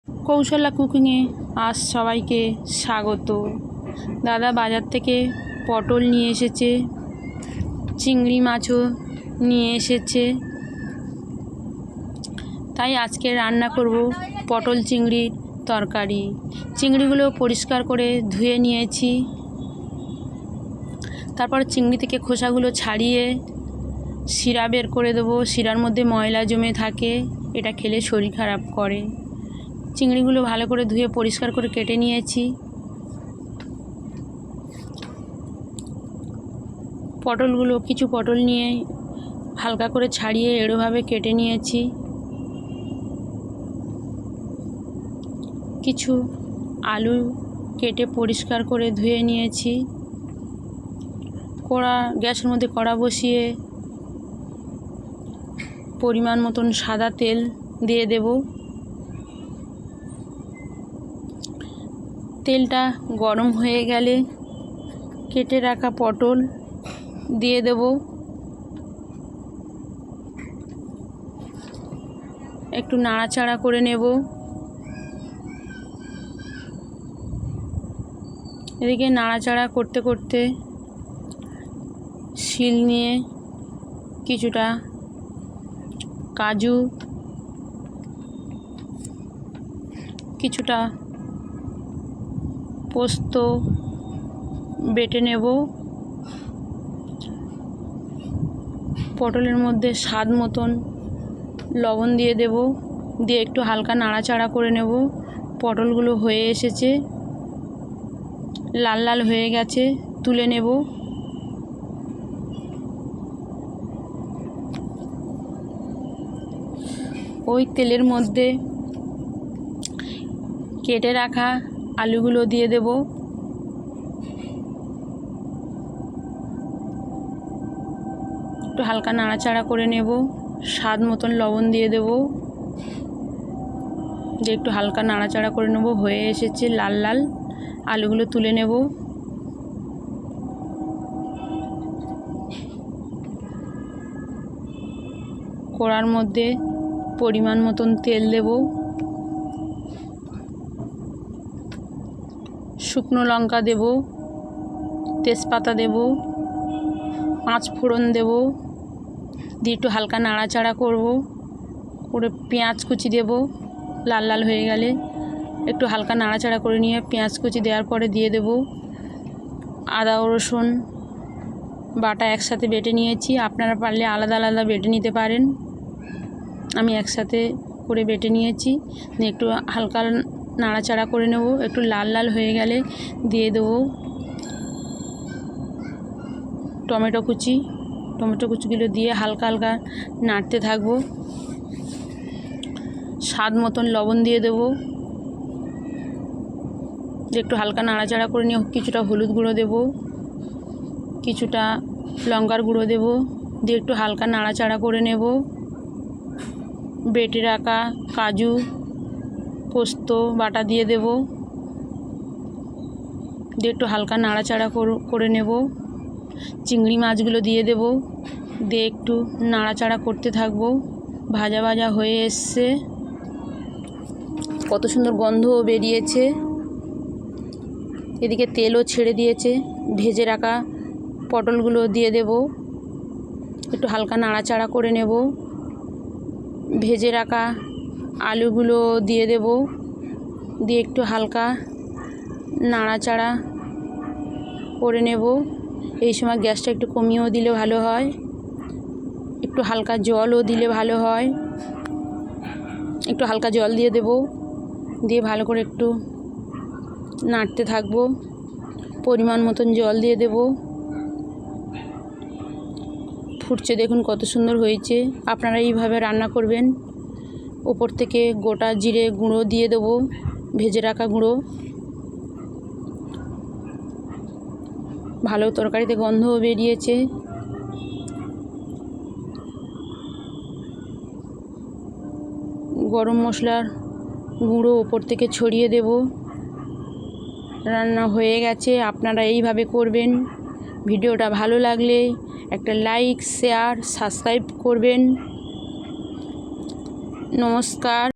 কৌশল্যা কুকিংয়ে আজ সবাইকে স্বাগত। দাদা বাজার থেকে পটল নিয়ে এসেছে, চিংড়ি মাছও নিয়ে এসেছে, তাই আজকে রান্না করব পটল চিংড়ির তরকারি। চিংড়িগুলো পরিষ্কার করে ধুয়ে নিয়েছি। তারপর চিংড়ি থেকে খোসাগুলো ছাড়িয়ে শিরা বের করে দেবো। শিরার মধ্যে ময়লা জমে থাকে, এটা খেলে শরীর খারাপ করে। চিংড়িগুলো ভালো করে ধুয়ে পরিষ্কার করে কেটে নিয়েছি। কিছু পটল নিয়ে হালকা করে ছাড়িয়ে এড়োভাবে কেটে নিয়েছি। কিছু আলু কেটে পরিষ্কার করে ধুয়ে নিয়েছি। গ্যাসের মধ্যে কড়া বসিয়ে পরিমাণ মতন সাদা তেল দিয়ে দেব। তেলটা গরম হয়ে গেলে কেটে রাখা পটল দিয়ে দেব। একটু নাড়াচাড়া করে নেব। এদিকে নাড়াচাড়া করতে করতে শিল নিয়ে কিছুটা কাজু, কিছুটা পোস্ত বেটে নেব। পটলের মধ্যে স্বাদ মতন লবণ দিয়ে দেব, দিয়ে একটু হালকা নাড়াচাড়া করে নেব। পটলগুলো হয়ে এসেছে, লাল লাল হয়ে গেছে, তুলে নেব। ওই তেলের মধ্যে কেটে রাখা আলুগুলো দিয়ে দেব। একটু হালকা নাড়াচাড়া করে নেব। স্বাদ মতন লবণ দিয়ে দেব, দিয়ে একটু হালকা নাড়াচাড়া করে নেব। হয়ে এসেছে লাল লাল, আলুগুলো তুলে নেব। কড়ার মধ্যে পরিমাণ মতন তেল দেব। শুকনো লঙ্কা দেব, তেজপাতা দেব, 5 ফোড়ন দেব, দিয়ে একটু হালকা নাড়াচাড়া করে পেঁয়াজ কুচি দেব। লাল লাল হয়ে গেলে একটু হালকা নাড়াচাড়া করে নিয়ে পেঁয়াজ কুচি দেওয়ার পরে দিয়ে দেব আদা ও রসুন বাটা একসাথে বেটে নিয়েছি। আপনারা পারলে আলাদা আলাদা বেটে নিতে পারেন, আমি একসাথে করে বেটে নিয়েছি। একটু হালকা নাড়াচাড়া করে নেব। একটু লাল লাল হয়ে গেলে দিয়ে দেব টমেটো কুচিগুলো দিয়ে হালকা হালকা নাড়তে থাকবো। স্বাদ মতন লবণ দিয়ে দেব, একটু হালকা নাড়াচাড়া করে নিয়ে কিছুটা হলুদ গুঁড়ো দেব, কিছুটা লঙ্কার গুঁড়ো দেব, দিয়ে একটু হালকা নাড়াচাড়া করে নেব। বেটে রাখা কাজু পোস্ত বাটা দিয়ে দেব, দিয়ে একটু হালকা নাড়াচাড়া করে নেব। চিংড়ি মাছগুলো দিয়ে দেব, দিয়ে একটু নাড়াচাড়া করতে থাকবো। ভাজা ভাজা হয়ে এসছে, কত সুন্দর গন্ধও বেরিয়েছে। এদিকে তেলও ছেড়ে দিয়েছে। ভেজে রাখা পটলগুলো দিয়ে দেব, একটু হালকা নাড়াচাড়া করে নেব। ভেজে রাখা আলুগুলো দিয়ে দেব, দিয়ে একটু হালকা নাড়াচাড়া করে নেব। এই সময় গ্যাসটা একটু কমিয়েও দিলে ভালো হয়, একটু হালকা জলও দিলে ভালো হয়। একটু হালকা জল দিয়ে দেব, দিয়ে ভালো করে একটু নাড়তে থাকবো। পরিমাণ মতন জল দিয়ে দেব। ফুটছে, দেখুন কত সুন্দর হয়েছে। আপনারা এইভাবে রান্না করবেন। ওপর থেকে গোটা জিরে গুঁড়ো দিয়ে দেব, ভেজে রাখা গুঁড়ো। ভালো তরকারিতে গন্ধও বেরিয়েছে। গরম মশলার গুঁড়ো ওপর থেকে ছড়িয়ে দেব। রান্না হয়ে গেছে, আপনারা এইভাবে করবেন। ভিডিওটা ভালো লাগলে একটা লাইক, শেয়ার, সাবস্ক্রাইব করবেন। নমস্কার।